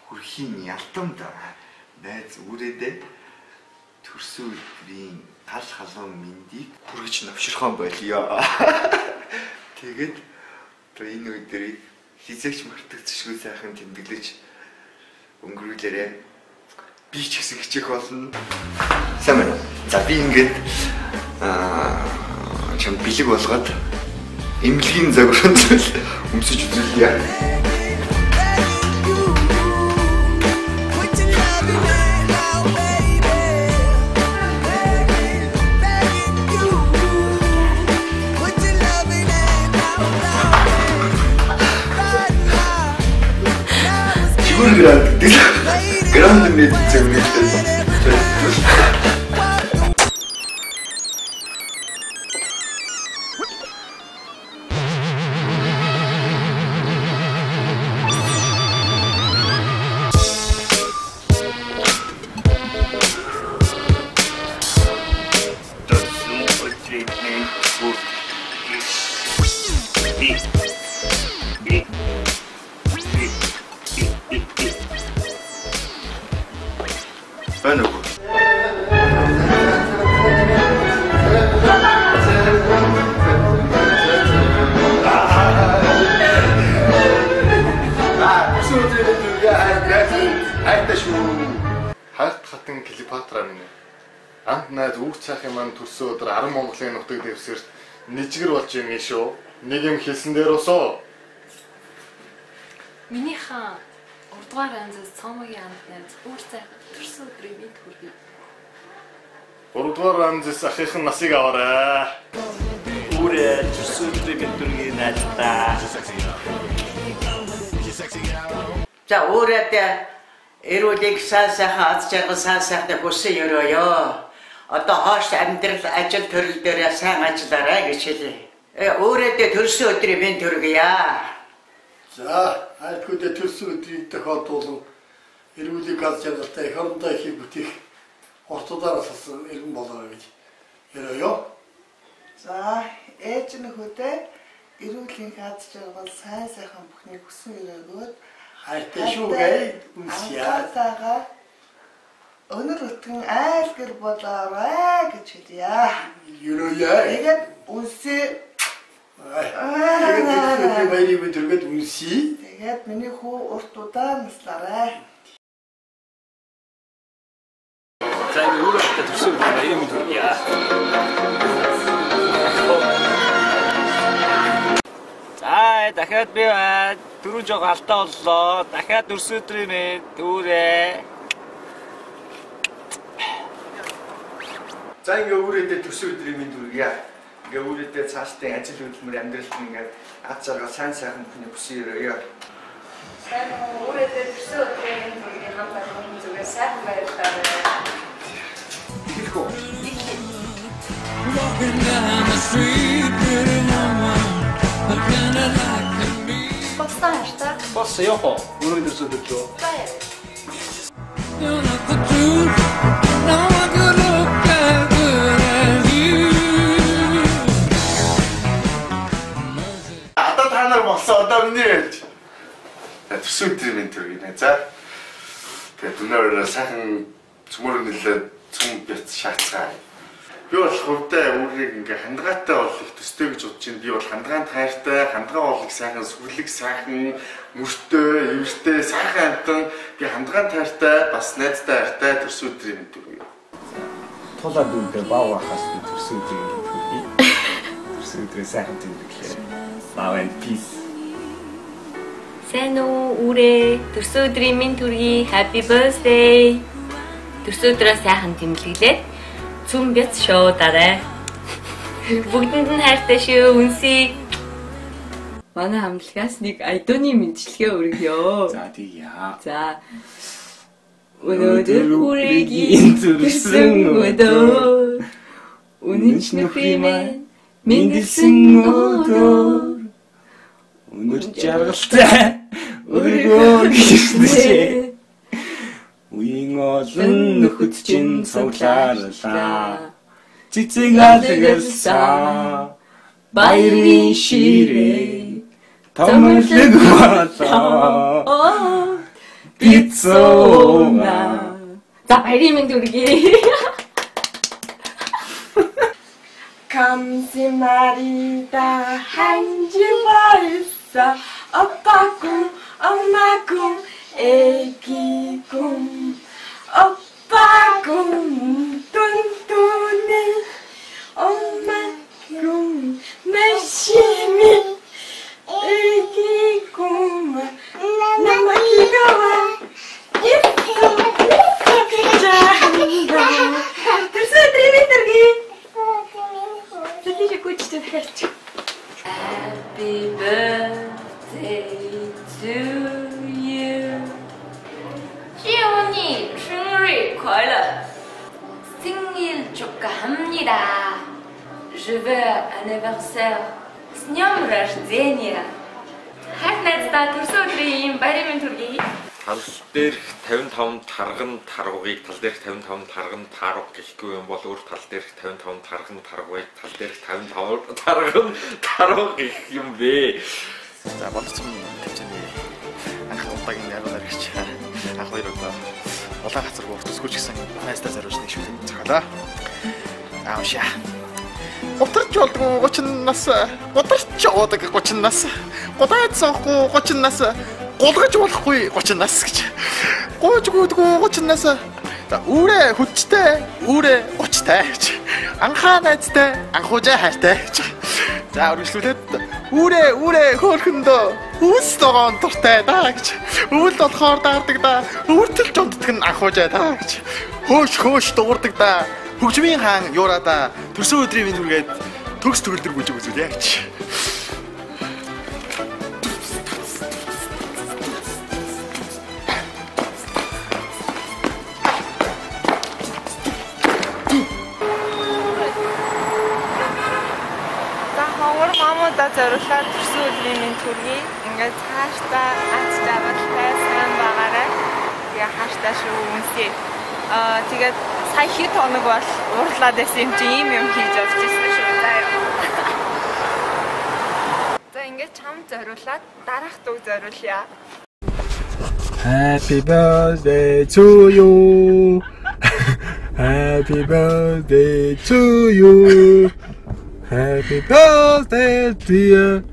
Хүрхийн ялтамд найз үрээдээ төрсөн өдрийн гал халуун мэндийг хүргэж навширхон болёо. Тэгээд одоо энэ өдрийг хизээч мартагдчихгүй сайхан тэмдэглэж өнгөрүүлээрэ. Би ч гэсэн хичээх болно. Сайн байна уу? За би ингээд чам бэлэг болгоод эмнэлгийн загварт өмсөж үзүүлье. Гранд медицинский. Байна уу? Харт хатан Клеопатра минь. Амт найз үг цаахын маань төрсөн өдөр 10 Монголын нутаг дэвсгэр нэжгэр болж юм шүү. Нэг юм хэлсэн дээр усоо. Миний хаан урдугаар анзаас цомогийн амт найз үүр цай төрсөн өдрийн мэд хүргэе. Урдугаар анзаас ахихын насыг аваарай. Үүрээ төрсөн өдрийн мэд хүргэе найздаа. За өөрөөдөө эрүүлийг сайхан аз жаргал сайхтай хүсэн өрөөё. Одоо хоош амьдрал ажил төрөл дээр сайн ажиллаарай гэж хэлье. Өөрөөдөө төрсөн өдрийн мэд хүргэе. За, айлтгуудаа төрсөн өдрийн тохиолдуулан эрүүлийг аз жаргалтай их орондоо их бүтээх ортодоор асуусан иргэн болоо гэж ярёё. За, ээж нөхөдөө эрүүлийн аз жаргал сайхан бүхнийг хүсэн өрөөгөөд хайртай шүүгээ үнсяа. Өнөр өтгөн айл гэр болоорой гэж хэлье. Ерөөё. Тэгээд үнсээ тэгээд баярыг өдрөгд үнсий. тэгээд миний хүү урт удаа наслаарай. За энэ өөрөөр төрсөн баярын мэд хүргэе. За дахиад би дөрөв жоо галтаа боллоо. Дахиад төрсөн өдрийн мэд дүүрээ. За ингээ өөрөөдөө төрсөн өдрийн мэд хүргэе. Ингээ өөрөөдөө цаашдын ажил хөдөлмөр амьдралд ингээ аз жаргал сайхан бүхний хүсэн өрөөё. Сайн өөрөөдөө төрсөн өдрийн мэд хүргэе хамтдаа зүгээр сайхан баярлалаа. Хэлэхүү. Walking down the street, pretty woman, what kind of life can be? Boss yoho. Өөрөөр төрсөн өдөр лөө. You're not the truth. No one could look төрсөн өдрийн минь төргийнэ. За. Тэгээд өнөөдөр сайхан цөмөр нэлээд цөм бяц шаацгаа. Би бол хувьдаа өөрийг ингээ хандгаатай болох их төстэй гэж бодож байна. Би бол хандгаан тайртай, хандгаа болох сайхан, сүглэг сайхан, мөртөө, эвэртэй, сайхан амтан би хандгаан тайртай, бас найзтай хайртай төрсөн өдрийн минь төргийнэ. Тулаад үнтэй баав хаас төрсөн өдрийн төргий. Төрсөн өдрийн сайхан тэмдэглээ. Love and peace. Сайн уу үрээ төрсөн өдрийн минь төргий. Happy birthday. Төрсөн өдрөө сайхан тэмдэглээд цүм бяц шоу дараа. Бүгдэнд нь хайртай шүү үнсий. Манай хамтлагаас нэг айдооны мэдчилгээ өргөё. За тийя. За. Өнөөдөр үрээгийн төрсөн өдөр. Үнэнч нөхриймээ мэндэлсэн өдөр. Өнөр жаргалтай өргөө гişнэ. Уин олон нөхөд чинь цуглаарлаа. Цэцэг алгалсан баярын ширээ томрлог болоо. Пиццона. За баярын минь дүргий. 감시마리다 한지 벌써 오빠꿈 엄마꿈 애기꿈 오빠꿈 뚠뚠해 엄마꿈 열심히 애기꿈 너무 귀여워 예뻐 잘한다 들수 드리미터기 Happy birthday to you. 시어머니 생일 快乐. 생일 축하합니다. Je veux anniversaire. С днем рождения. Хайртай төрсөн өдрийн баярын минь төргий. Тал дээрх 55 тарган таргыг тал дээрх 55 тарган тарг гэхгүй юм бол өөр тал дээрх 55 тарган таргыг тал дээрх 55 тарган тарг гэх юм бэ. За болцсон тэмцээний анх удаагийн яруу наригч анх хоёр удаа улаан хацар бүртсгүүч гэсэн найстаа зориулж нэг шүлэг цагаалаа. Аашаа. Утарч болдгоо 30 нас, утарч уудаг 30 нас, гудаад соохгүй 30 нас, гулгаж болохгүй 30 нас гэж. Гууж гүйдгүү 30 нас. За үүрээ хүчтэй, үүрээ гучтай гэж. Анхаа найзтай, анхуужаа хайртай гэж. За үргэлжлүүлээд үүрээ хөөрхөндөө үүс тогоон дуртай даа гэж. Өвөл болохоор даардаг да. Өвөртөлж унтдаг нь анхуужаа даа гэж. Хөөш дуурдаг да. Хөгжмийн хаан юурада төрсөн өдрийн минь түргээд төгс төгөлдөр бүжиг үзүүлье гэж. За ховор мамуудаа зориулаад төрсөн өдрийн минь төргий. Ингээд цаашдаа ач жаргалтай сайн байгаарай. Тэгээ хааштай шүү үнсээ. Тэгээд сая хэд хоног бол уурлаад байсан юм чи ийм юм хийж явж ирсэн шүү заа. За ингээд чам зориулаад дараах дуу зориулъя. Happy birthday to you. Happy birthday to you. Happy birthday dear.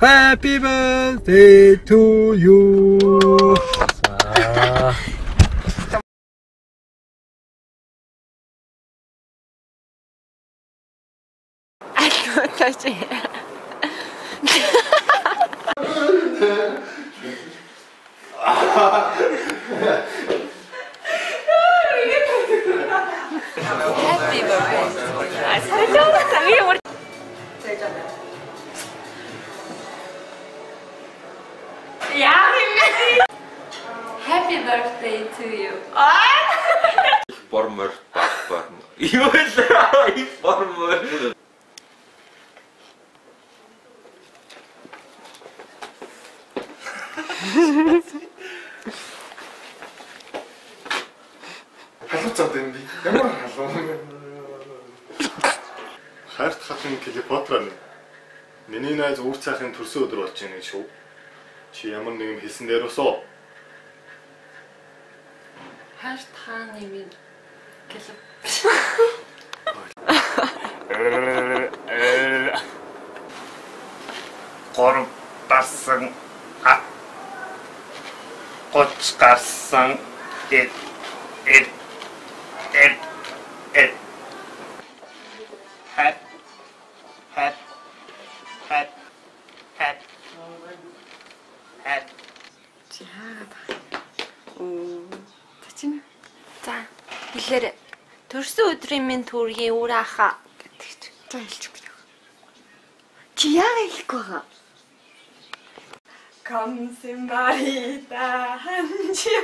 Happy birthday to you. Touchy. Happy birthday. Happy birthday to you. Бормор бормор. Юу л бормор. Халууцаад юм би. Ямар халуу. Хайрт хатын Клеопатра минь. Миний найз үр цайхын төрсөн өдөр болж байна шүү. Чи ямар нэгэн хэлсэн дээрөөсөө Хаш та нэмийн гэлээ. Гор басан гоц гарсан эд хат За хэлээр төрсөн өдрийн минь төргийн үр ахаа гэдэг чинь. За хэлчихгүй. Чи яагаад хэлэхгүй байгаа? Come somebody that hands you